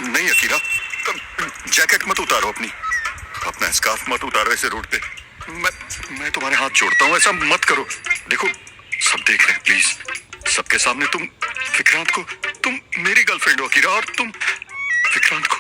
नहीं Akira, jacket मत उतारो अपनी, अपना स्कार्फ मत उतारो ऐसे रोड पे। मैं तुम्हारे हाथ जोड़ता हूँ, ऐसा मत करो। देखो सब देख रहे हैं, प्लीज सबके सामने तुम विक्रांत को, तुम मेरी गर्लफ्रेंड हो अकीरा, और तुम विक्रांत को।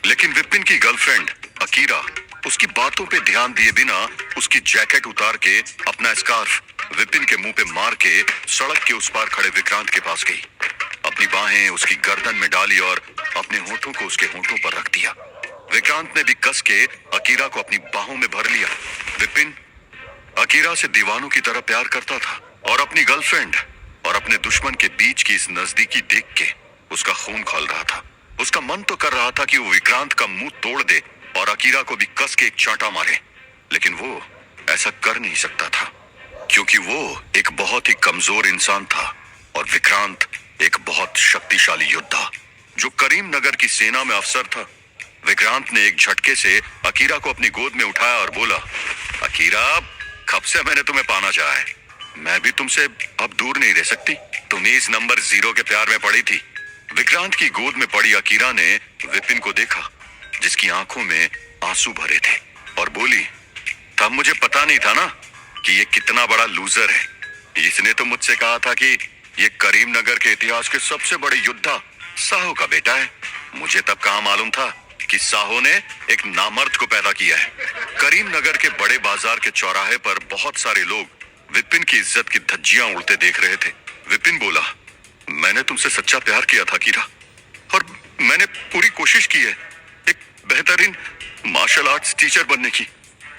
लेकिन विपिन की गर्लफ्रेंड अकीरा उसकी बातों पे ध्यान दिए बिना उसकी जैकेट उतार के अपना स्कार्फ विपिन के मुंह पे मार के सड़क के उस पार खड़े विक्रांत के पास गई, अपनी बाहें उसकी गर्दन में डाली और अपने होठों को उसके होठों पर रख दिया। विक्रांत ने भी कस के अकीरा को अपनी बाहों में भर लिया। विपिन अकीरा से दीवानों की तरह प्यार करता था और अपनी गर्लफ्रेंड और अपने दुश्मन के बीच की इस नजदीकी देख के उसका खून खौल रहा था। उसका मन तो कर रहा था कि वो विक्रांत का मुंह तोड़ दे और अकीरा को भी कस के एक चांटा मारे, लेकिन वो ऐसा कर नहीं सकता था क्योंकि वो एक बहुत ही कमजोर इंसान था और विक्रांत एक बहुत शक्तिशाली योद्धा जो करीम नगर की सेना में अफसर था। विक्रांत ने एक झटके से अकीरा को अपनी गोद में उठाया और बोला, अकीरा, कब से मैंने तुम्हें पाना चाहा है, मैं भी तुमसे अब दूर नहीं रह सकती। तुम इस नंबर 0 के प्यार में पड़ी थी। विक्रांत की गोद में पड़ी अकीरा ने विपिन को देखा जिसकी आंखों में आंसू भरे थे और बोली, तब मुझे पता नहीं था ना कि ये कितना बड़ा लूजर है। इसने तो मुझसे कहा था कि ये करीम नगर के इतिहास के सबसे बड़े योद्धा साहो का बेटा है। मुझे तब कहाँ मालूम था कि साहो ने एक नामर्द को पैदा किया है। करीम नगर के बड़े बाजार के चौराहे पर बहुत सारे लोग विपिन की इज्जत की धज्जियां उड़ते देख रहे थे। विपिन बोला, मैंने तुमसे सच्चा प्यार किया था कीरा, और मैंने पूरी कोशिश की है एक बेहतरीन मार्शल आर्ट्स टीचर बनने की।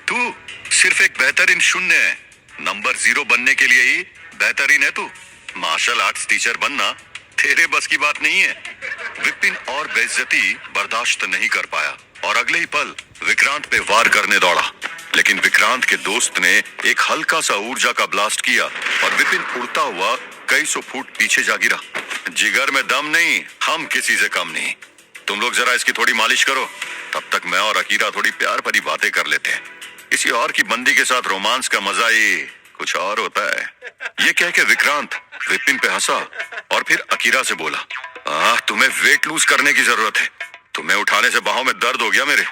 तू सिर्फ एक बेहतरीन शून्य है, नंबर 0 बनने के लिए ही बेहतरीन है तू। मार्शल आर्ट्स टीचर बनना तेरे बस की बात नहीं है। विपिन और बेइज्जती बर्दाश्त नहीं कर पाया और अगले ही पल विक्रांत पे वार करने दौड़ा, लेकिन विक्रांत के दोस्त ने एक हल्का सा ऊर्जा का ब्लास्ट किया और विपिन उड़ता हुआ कई सौ फुट पीछे जा गिरा। जिगर में दम नहीं, हम किसी से कम नहीं। तुम लोग जरा इसकी थोड़ी मालिश करो, तब तक मैं और अकीरा थोड़ी प्यार भरी बातें कर लेते हैं। किसी और की बंदी के साथ रोमांस का मजा ही कुछ और होता है। ये कह के विक्रांत विपिन पे हंसा और फिर अकीरा से बोला, तुम्हें वेट लूज करने की जरूरत है। तुम्हें उठाने से बाहों में दर्द हो गया मेरे।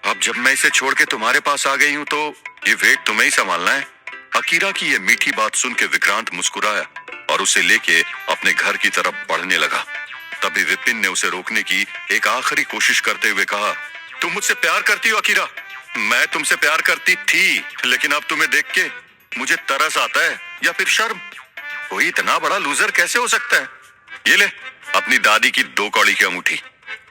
अब जब मैं इसे छोड़ के तुम्हारे पास आ गई हूँ तो ये वेट तुम्हें ही संभालना है। अकीरा की ये मीठी बात सुन के विक्रांत मुस्कुराया और उसे लेके अपने घर की तरफ बढ़ने लगा। तभी विपिन ने उसे रोकने की एक आखिरी कोशिश करते हुए कहा, तुम मुझसे प्यार करती हो अकीरा? मैं तुमसे प्यार करती थी, लेकिन अब तुम्हें देख के मुझे तरस आता है या फिर शर्म। कोई इतना बड़ा लूजर कैसे हो सकता है? ये ले अपनी दादी की 2 कौड़ी की अंगूठी,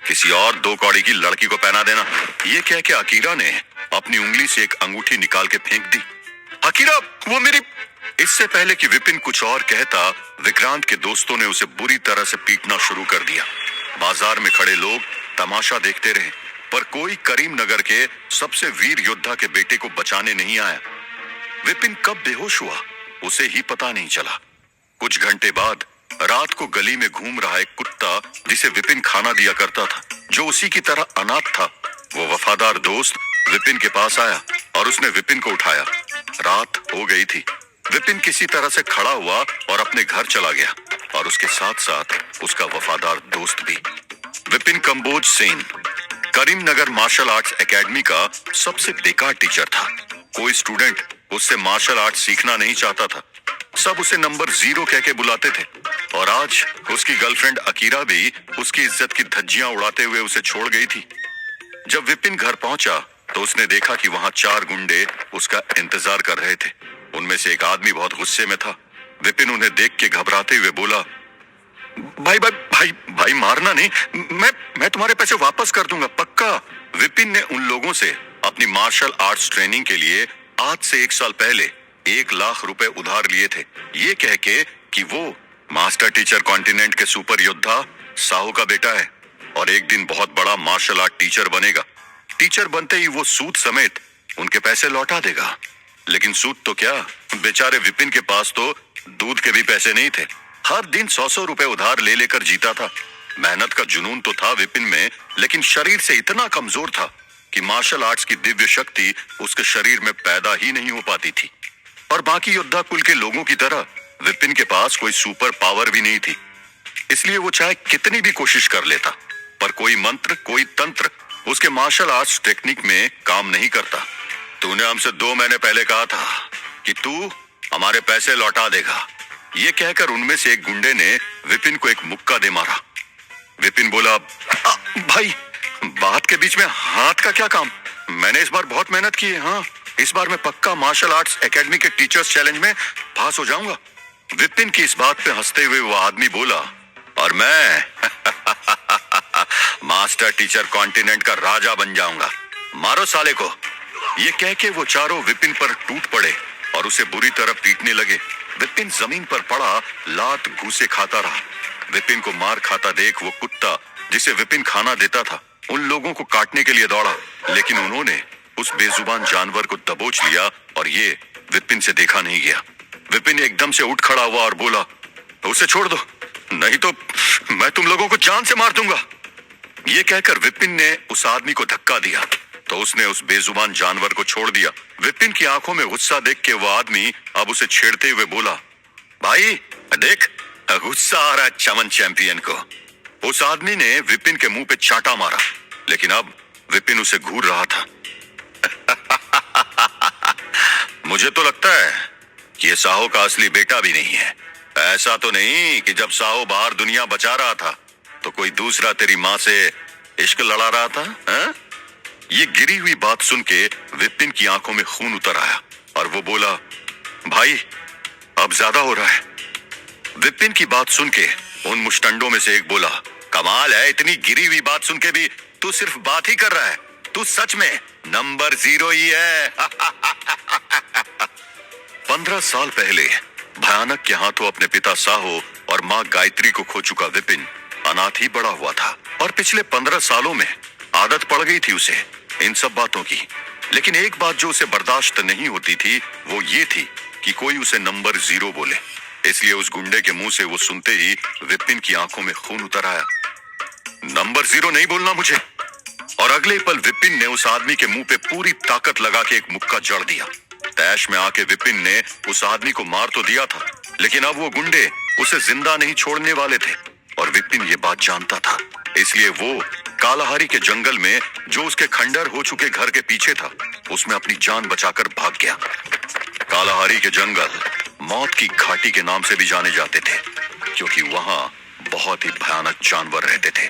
किसी और 2 कौड़ी की लड़की को पहना देना। ये कह के अकीरा ने अपनी उंगली से एक अंगूठी निकाल के फेंक दी। अकीरा, वो मेरी। इससे पहले कि विपिन कुछ और कहता, विक्रांत के दोस्तों ने उसे बुरी तरह से पीटना शुरू कर दिया। बाजार में खड़े लोग तमाशा देखते रहे, पर कोई करीम नगर के सबसे वीर योद्धा के बेटे को बचाने नहीं आया। विपिन कब बेहोश हुआ उसे ही पता नहीं चला। कुछ घंटे बाद रात को गली में घूम रहा एक कुत्ता जिसे विपिन खाना दिया करता था, जो उसी की तरह अनाथ था, वो वफादार दोस्त विपिन के पास आया और उसने विपिन को उठाया। रात हो गई थी। विपिन किसी तरह से खड़ा हुआ और अपने घर चला गया और उसके साथ साथ उसका वफादार दोस्त भी। विपिन कंबोज सेन करीम नगर मार्शल आर्ट्स एकेडमी का सबसे बेकार टीचर था। कोई स्टूडेंट उससे मार्शल आर्ट सीखना नहीं चाहता था। सब उसे नंबर 0 कह के बुलाते थे और आज उसकी गर्लफ्रेंड अकीरा भी उसकी इज्जत की धज्जियां उड़ाते हुए उसे छोड़ गई थी। जब विपिन घर पहुंचा तो उसने देखा कि वहां 4 गुंडे उसका इंतजार कर रहे थे। उनमें से एक आदमी बहुत गुस्से में था। विपिन उन्हें देख के घबराते हुए बोला, भाई भाई भाई भाई मारना नहीं, मैं तुम्हारे पैसे वापस कर दूंगा, पक्का। विपिन ने उन लोगों से अपनी मार्शल आर्ट्स ट्रेनिंग के लिए आज से 1 साल पहले 1 लाख रुपए उधार लिए थे, ये कह के कि वो मास्टर टीचर कॉन्टिनेंट के सुपर योद्धा साहू का बेटा है और एक दिन बहुत बड़ा मार्शल आर्ट टीचर बनेगा। टीचर बनते ही वो सूद समेत उनके पैसे लौटा देगा। लेकिन सूद तो क्या, बेचारे विपिन के पास तो दूध के भी पैसे नहीं थे। हर दिन 100-100 रुपए उधार ले लेकर जीता था। मेहनत का जुनून तो था विपिन में, लेकिन शरीर से इतना कमजोर था कि मार्शल आर्ट्स की दिव्य शक्ति उसके शरीर में पैदा ही नहीं हो पाती थी। और बाकी योद्धा कुल के लोगों की तरह विपिन के पास कोई सुपर पावर भी नहीं थी, इसलिए वो चाहे कितनी भी कोशिश कर लेता, पर कोई कोई मंत्र, कोई तंत्र उसके मार्शल आर्ट्स टेक्निक में काम नहीं करता। तूने हमसे 2 महीने पहले कहा था कि तू हमारे पैसे लौटा देगा। ये कहकर उनमें से एक गुंडे ने विपिन को एक मुक्का दे मारा। विपिन बोला, भाई बात के बीच में हाथ का क्या काम? मैंने इस बार बहुत मेहनत की है। हाँ, इस बार मैं पक्का मार्शल आर्ट्स एकेडमी के टीचर्स चैलेंज में पास हो जाऊंगा। विपिन की इस बात पे हंसते हुए वो आदमी बोला, और मैं मास्टर टीचर कॉन्टिनेंट का राजा बन जाऊंगा, मारो साले को। ये कह के वो चारों विपिन पर टूट पड़े और उसे बुरी तरह पीटने लगे। विपिन जमीन पर पड़ा लात घूसे खाता रहा। विपिन को मार खाता देख वो कुत्ता जिसे विपिन खाना देता था उन लोगों को काटने के लिए दौड़ा, लेकिन उन्होंने उस बेजुबान जानवर को दबोच लिया और ये विपिन से देखा नहीं गया। विपिन एकदम से उठ खड़ा हुआ और बोला, उसे छोड़ दो, नहीं तो मैं तुम लोगों को जान से मार दूंगा। ये कहकर विपिन ने उस आदमी को धक्का दिया तो उसने उस बेजुबान जानवर को छोड़ दिया। विपिन की आंखों में गुस्सा देख के वो आदमी अब उसे छेड़ते हुए बोला, भाई देख, गुस्सा आ रहा है चमन चैंपियन को। उस आदमी ने विपिन के मुंह पे चाटा मारा, लेकिन अब विपिन उसे घूर रहा था। मुझे तो लगता है कि ये साहो का असली बेटा भी नहीं है। ऐसा तो नहीं कि जब साहो बाहर दुनिया बचा रहा था तो कोई दूसरा तेरी माँ से इश्क लड़ा रहा था, हा? ये गिरी हुई बात सुन के विपिन की आंखों में खून उतर आया और वो बोला, भाई अब ज्यादा हो रहा है। विपिन की बात सुन के उन मुश्तंडों में से एक बोला, कमाल है, इतनी गिरी हुई बात सुन के भी तू सिर्फ बात ही कर रहा है। तू सच में नंबर 0 ही है। 15 साल पहले भयानक के हाथों अपने पिता साहो और माँ गायत्री को खो चुका विपिन अनाथ ही बड़ा हुआ था और पिछले 15 सालों में आदत पड़ गई थी उसे इन सब बातों की। लेकिन एक बात जो उसे बर्दाश्त नहीं होती थी वो ये थी कि कोई उसे नंबर 0 बोले। इसलिए उस गुंडे के मुंह से वो सुनते ही विपिन की आंखों में खून उतर आया। नंबर 0 नहीं बोलना मुझे। और अगले पल विपिन ने उस आदमी के मुंह पे पूरी ताकत लगा के एक मुक्का जड़ दिया। तैश में आके विपिन ने उस आदमी को मार तो दिया था, लेकिन अब वो गुंडे उसे जिंदा नहीं छोड़ने वाले थे और विपिन ये बात जानता था। इसलिए वो कालाहारी के जंगल में जो उसके खंडर हो चुके घर के पीछे था उसमें अपनी जान बचाकर भाग गया। कालाहारी के जंगल मौत की घाटी के नाम से भी जाने जाते थे क्योंकि वहां बहुत ही भयानक जानवर रहते थे।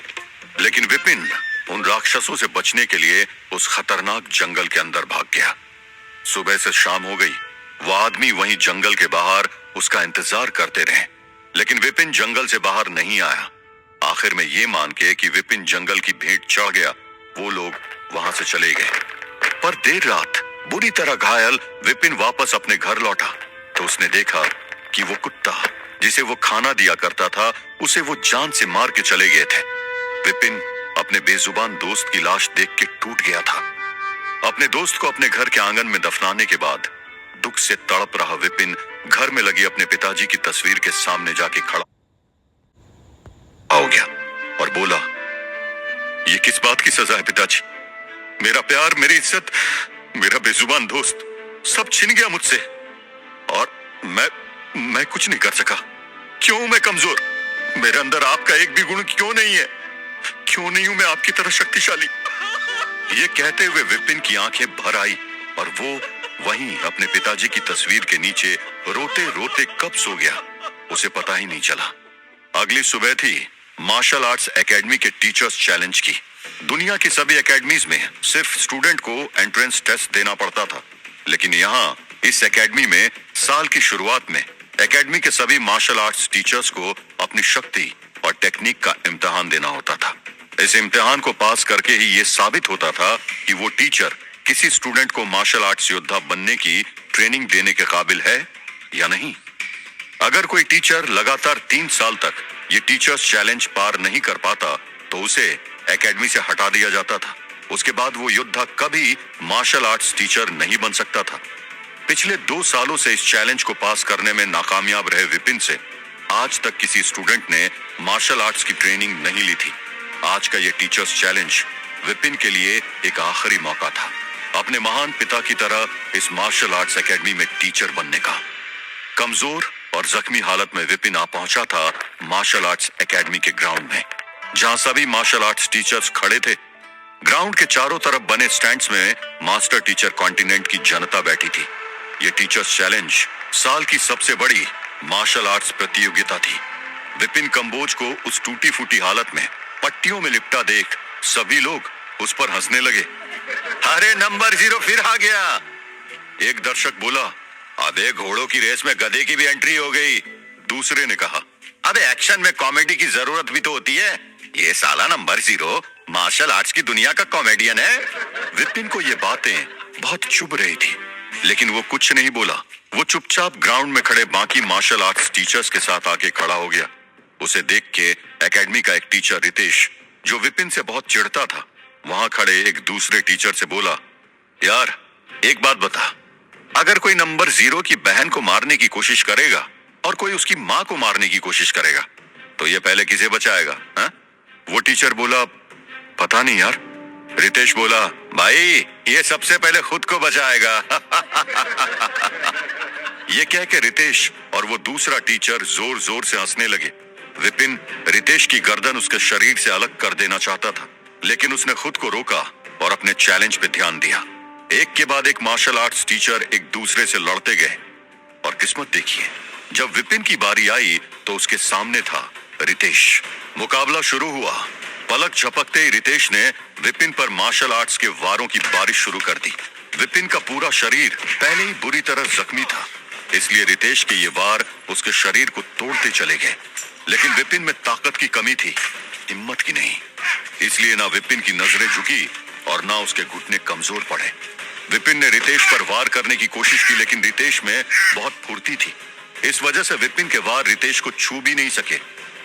लेकिन विपिन उन राक्षसों से बचने के लिए उस खतरनाक जंगल के अंदर भाग गया। सुबह से शाम हो गई। वो आदमी वहीं जंगल के बाहर उसका इंतजार करते रहे, लेकिन विपिन जंगल से बाहर नहीं आया। आखिर में ये मान के कि विपिन जंगल की भेंट चढ़ गया, वो लोग वहां से चले गए। पर देर रात बुरी तरह घायल विपिन वापस अपने घर लौटा तो उसने देखा कि वो कुत्ता जिसे वो खाना दिया करता था उसे वो जान से मार के चले गए थे। विपिन अपने बेजुबान दोस्त की लाश देख के टूट गया था। अपने दोस्त को अपने घर के आंगन में दफनाने के बाद दुख से तड़प रहा विपिन घर में लगी अपने पिताजी की तस्वीर के सामने जाके खड़ा हो गया और बोला, ये किस बात की सजा है पिताजी? मेरा प्यार, मेरी इज्जत, मेरा बेजुबान दोस्त सब छिन गया मुझसे और मैं कुछ नहीं कर सका। क्यों मैं कमजोर? मेरे अंदर आपका एक भी गुण क्यों नहीं है? क्यों नहीं हूं मैं आपकी तरह शक्तिशाली? ये कहते हुए विपिन की आंखें भर आई और वो वहीं अपने पिताजी की तस्वीर के नीचे रोते रोते कब सो गया उसे पता ही नहीं चला। अगली सुबह थी मार्शल आर्ट्स एकेडमी के टीचर्स चैलेंज की। दुनिया की सभी एकेडमीज में सिर्फ स्टूडेंट को एंट्रेंस टेस्ट देना पड़ता था, लेकिन यहाँ इस एकेडमी में साल की शुरुआत में एकेडमी के सभी मार्शल आर्ट्स टीचर्स को अपनी शक्ति और टेक्निक का इम्तिहान देना होता था। इस इम्तिहान को पास करके ही ये साबित होता था कि वो टीचर किसी स्टूडेंट को मार्शल आर्ट्स योद्धा बनने की ट्रेनिंग देने के काबिल है या नहीं। अगर कोई टीचर लगातार 3 साल तक ये टीचर्स चैलेंज पार नहीं कर पाता तो उसे एकेडमी से हटा दिया जाता था। उसके बाद वो योद्धा कभी मार्शल आर्ट्स टीचर नहीं बन सकता था। पिछले 2 सालों से इस चैलेंज को पास करने में नाकामयाब रहे विपिन से आज तक किसी स्टूडेंट ने मार्शल आर्ट्स की ट्रेनिंग नहीं ली थी। आज का ये टीचर्स चैलेंज विपिन के लिए एक आखिरी मौका था अपने महान पिता की तरह इस मार्शल आर्ट्स एकेडमी में टीचर बनने का। कमजोर और जख्मी हालत में विपिन आ पहुंचा था मार्शल आर्ट्स एकेडमी के ग्राउंड में। जहां सभी मार्शल आर्ट्स टीचर्स खड़े थे। ग्राउंड के चारों तरफ बने स्टैंड्स में मास्टर टीचर कॉन्टिनेंट की जनता बैठी थी। ये टीचर्स चैलेंज साल की सबसे बड़ी मार्शल आर्ट्स प्रतियोगिता थी। विपिन कंबोज को उस टूटी फूटी हालत में पट्टियों में लिपटा देख सभी लोग उस पर हंसने लगे। अरे नंबर 0 फिर आ गया, एक दर्शक बोला। अबे घोड़ों की रेस में गधे की भी एंट्री हो गई, दूसरे ने कहा। अबे एक्शन में कॉमेडी की जरूरत भी तो होती है, ये साला नंबर 0 मार्शल आर्ट्स की दुनिया का कॉमेडियन है। विपिन को ये बातें बहुत चुभ रही थी, लेकिन वो कुछ नहीं बोला। वो चुपचाप ग्राउंड में खड़े बाकी मार्शल आर्ट्स टीचर्स के साथ आके खड़ा हो गया। उसे देख के एकेडमी का एक टीचर रितेश, जो विपिन से बहुत चिढ़ता था, वहां खड़े एक दूसरे टीचर से बोला, यार एक बात बता, अगर कोई नंबर 0 की बहन को मारने की कोशिश करेगा और कोई उसकी माँ को मारने की कोशिश करेगा, तो ये पहले किसे बचाएगा? हा? वो टीचर बोला, पता नहीं यार। रितेश बोला, भाई ये सबसे पहले खुद को बचाएगा। ये कह के रितेश और वो दूसरा टीचर जोर जोर से हंसने लगे। विपिन रितेश की गर्दन उसके शरीर से अलग कर देना चाहता था, लेकिन उसने खुद को रोका और अपने चैलेंज पे ध्यान दिया। एक के बाद एक मार्शल आर्ट्स टीचर एक दूसरे से लड़ते गए, और किस्मत देखिए, जब विपिन की बारी आई तो उसके सामने था रितेश। मुकाबला शुरू हुआ। पलक झपकते ही रितेश ने विपिन पर मार्शल आर्ट्स के वारों की बारिश शुरू कर दी। विपिन का पूरा शरीर पहले ही बुरी तरह जख्मी था, इसलिए रितेश के ये वार उसके शरीर को तोड़ते चले गए। लेकिन विपिन में ताकत की कमी थी, हिम्मत की नहीं। इसलिए ना विपिन की नजरें झुकी और ना उसके घुटने कमजोर पड़े। विपिन ने रितेश पर वार करने की कोशिश की, लेकिन रितेश में बहुत फुर्ती थी। इस वजह से विपिन के वार रितेश को छू भी नहीं सके।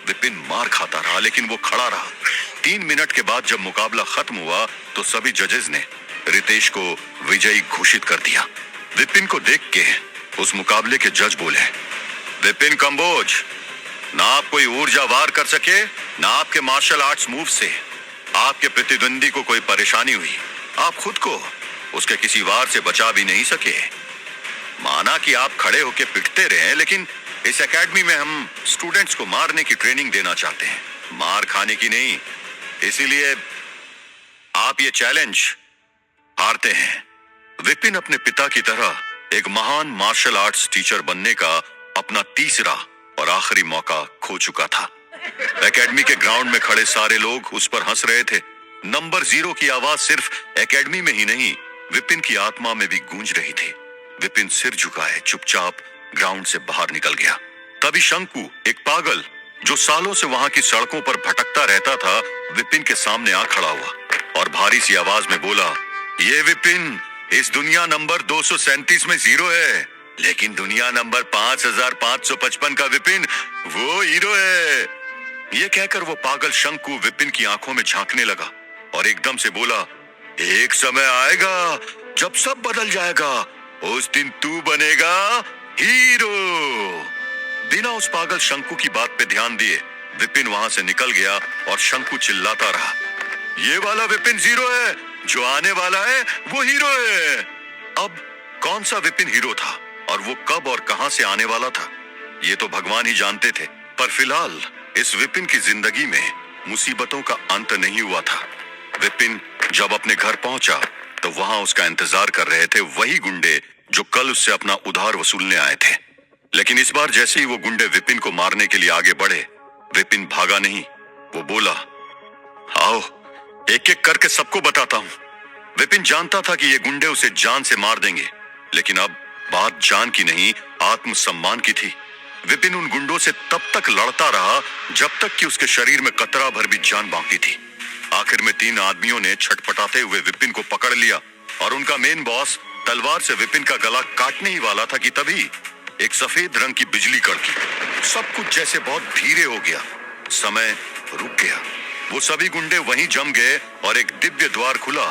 विपिन मार खाता रहा, लेकिन वो खड़ा रहा। 3 मिनट के बाद जब मुकाबला खत्म हुआ तो सभी जजेस ने रितेश को विजयी घोषित कर दिया। विपिन को देख के उस मुकाबले के जज बोले, विपिन कंबोज, ना आप कोई ऊर्जा वार कर सके, ना आपके मार्शल आर्ट्स मूव से आपके प्रतिद्वंदी को कोई परेशानी हुई। आप खुद को उसके किसी वार से बचा भी नहीं सके। माना कि आप खड़े होके पिटते रहे, लेकिन इस एकेडमी में हम स्टूडेंट्स को मारने की ट्रेनिंग देना चाहते हैं, मार खाने की नहीं। इसीलिए आप ये चैलेंज हारते हैं। विपिन अपने पिता की तरह एक महान मार्शल आर्ट्स टीचर बनने का अपना तीसरा और आखिरी मौका खो चुका था। एकेडमी के ग्राउंड में खड़े सारे लोग उस पर हंस रहे थे। नंबर 0 की आवाज सिर्फ एकेडमी में ही नहीं, विपिन की आत्मा में भी गूंज रही थी। विपिन सिर झुकाए चुपचाप ग्राउंड से बाहर निकल गया। तभी शंकु, एक पागल जो सालों से वहां की सड़कों पर भटकता रहता था, विपिन के सामने आ खड़ा हुआ और भारी सी आवाज में बोला, ये विपिन, इस दुनिया नंबर 237 में 0 है, लेकिन दुनिया नंबर 5555 का विपिन वो हीरो है। ये कहकर वो पागल शंकु विपिन की आंखों में झांकने लगा और एकदम से बोला, एक समय आएगा जब सब बदल जाएगा, उस दिन तू बनेगा हीरो। बिना उस पागल शंकु की बात पे ध्यान दिए विपिन वहां से निकल गया और शंकु चिल्लाता रहा, ये वाला विपिन 0 है, जो आने वाला है वो हीरो है। अब कौन सा विपिन हीरो था और वो कब और कहां से आने वाला था, ये तो भगवान ही जानते थे। पर फिलहाल इस विपिन की जिंदगी में मुसीबतों का अंत नहीं हुआ था। विपिन जब अपने घर पहुंचा तो वहां उसका इंतजार कर रहे थे वही गुंडे जो कल उससे अपना उधार वसूलने आए थे। लेकिन इस बार जैसे ही वो गुंडे विपिन को मारने के लिए आगे बढ़े, विपिन भागा नहीं, वो बोला, आओ एक एक करके सबको बताता हूं। विपिन जानता था कि ये गुंडे उसे जान से मार देंगे, लेकिन अब बात जान की नहीं, आत्मसम्मान की थी। विपिन उन गुंडों से तब तक लड़ता रहा जब तक कि उसके शरीर में कतरा भर भी जान बाकी थी। आखिर में 3 आदमियों ने छटपटाते हुए विपिन को पकड़ लिया और उनका मेन बॉस तलवार से विपिन का गला काटने ही वाला था कि तभी एक सफेद रंग की बिजली कड़की। सब कुछ जैसे बहुत धीरे हो गया, समय रुक गया। वो सभी गुंडे वहीं जम गए और एक दिव्य द्वार खुला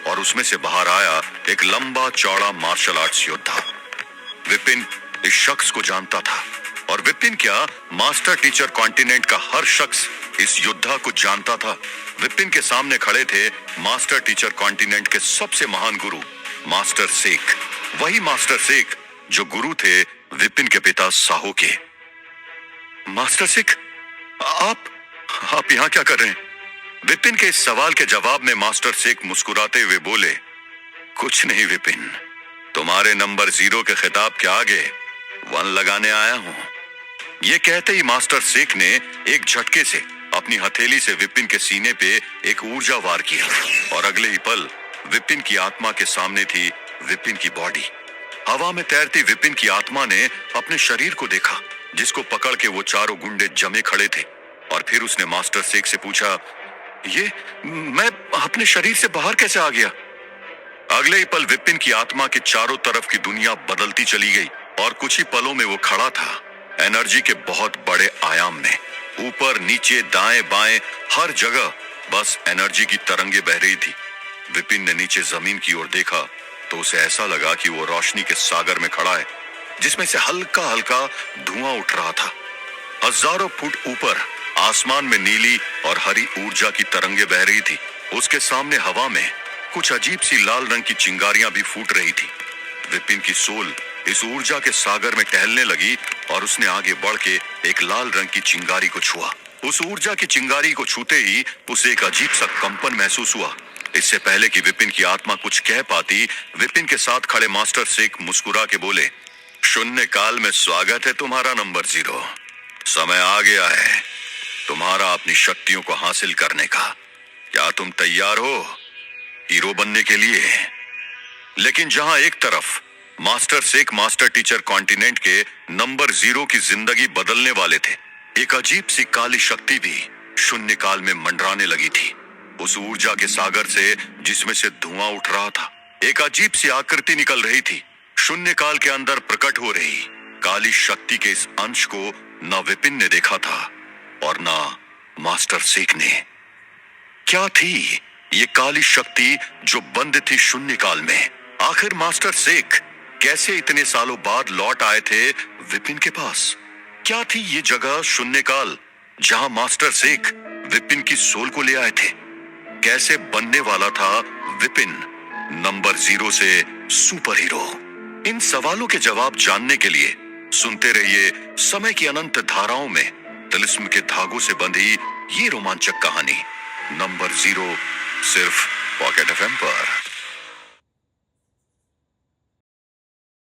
और उसमें से बाहर आया एक लंबा चौड़ा मार्शल आर्ट्स योद्धा। विपिन इस शख्स को जानता था, और विपिन क्या, मास्टर टीचर कॉन्टिनेंट का हर शख्स इस योद्धा को जानता था। विपिन के सामने खड़े थे मास्टर टीचर कॉन्टिनेंट के सबसे महान गुरु मास्टर शेख, वही मास्टर शेख जो गुरु थे विपिन के पिता साहो के। मास्टर शेख, आप यहाँ क्या कर रहे हैं? विपिन के इस सवाल के जवाब में मास्टर शेख मुस्कुराते हुए बोले, कुछ नहीं विपिन, तुम्हारे नंबर 0 के खिताब के आगे 1 लगाने आया हूं। ये कहते ही मास्टर शेख ने एक झटके से अपनी हथेली से विपिन के सीने पे एक ऊर्जा वार किया और अगले ही पल विपिन की आत्मा के सामने थी विपिन की बॉडी। हवा में तैरती विपिन की आत्मा ने अपने शरीर को देखा, जिसको पकड़ के वो चारों गुंडे जमे खड़े थे। और फिर उसने मास्टर शेख से पूछा, ये मैं अपने शरीर से बाहर कैसे आ गया? अगले ही पल विपिन की आत्मा के चारों तरफ की दुनिया बदलती चली गई और कुछ ही पलों में वो खड़ा था एनर्जी के बहुत बड़े आयाम में। ऊपर नीचे दाएं बाएं हर जगह बस एनर्जी की तरंगे बह रही थी। विपिन ने नीचे जमीन की ओर देखा तो उसे ऐसा लगा कि वो रोशनी के सागर में खड़ा है, जिसमें से हल्का हल्का धुआं उठ रहा था। हजारों फुट ऊपर आसमान में नीली और हरी ऊर्जा की तरंगे बह रही थी। उसके सामने हवा में कुछ अजीब सी लाल रंग की चिंगारियां भी फूट रही थी। विपिन की सोल इस ऊर्जा के सागर में टहलने लगी और उसने आगे बढ़ के एक लाल रंग की चिंगारी को छुआ। उस ऊर्जा की चिंगारी को छूते ही उसे एक अजीब सा कंपन महसूस हुआ। इससे पहले कि विपिन की आत्मा कुछ कह पाती, विपिन के साथ खड़े मास्टर शेख मुस्कुरा के बोले, शून्य काल में स्वागत है तुम्हारा नंबर 0। समय आ गया है तुम्हारा अपनी शक्तियों को हासिल करने का। क्या तुम तैयार हो हीरो बनने के लिए? लेकिन जहां एक तरफ master Sheikh master teacher continent के नंबर 0 की जिंदगी बदलने वाले थे, एक अजीब सी काली शक्ति भी शून्य काल में मंडराने लगी थी। उस ऊर्जा के सागर से जिसमें से धुआं उठ रहा था, एक अजीब सी आकृति निकल रही थी। शून्य काल के अंदर प्रकट हो रही काली शक्ति के इस अंश को न विपिन ने देखा था और न मास्टर शेख ने। क्या थी ये काली शक्ति जो बंद थी शून्य काल में? आखिर मास्टर शेख कैसे इतने सालों बाद लौट आए थे विपिन के पास? क्या थी ये जगह शून्य काल जहां मास्टर शेख विपिन की सोल को ले आए थे? कैसे बनने वाला था विपिन नंबर 0 से सुपर हीरो? इन सवालों के जवाब जानने के लिए सुनते रहिए समय की अनंत धाराओं में तिलिस्म के धागों से बंधी ये रोमांचक कहानी नंबर 0, सिर्फ पॉकेट एफएम पर।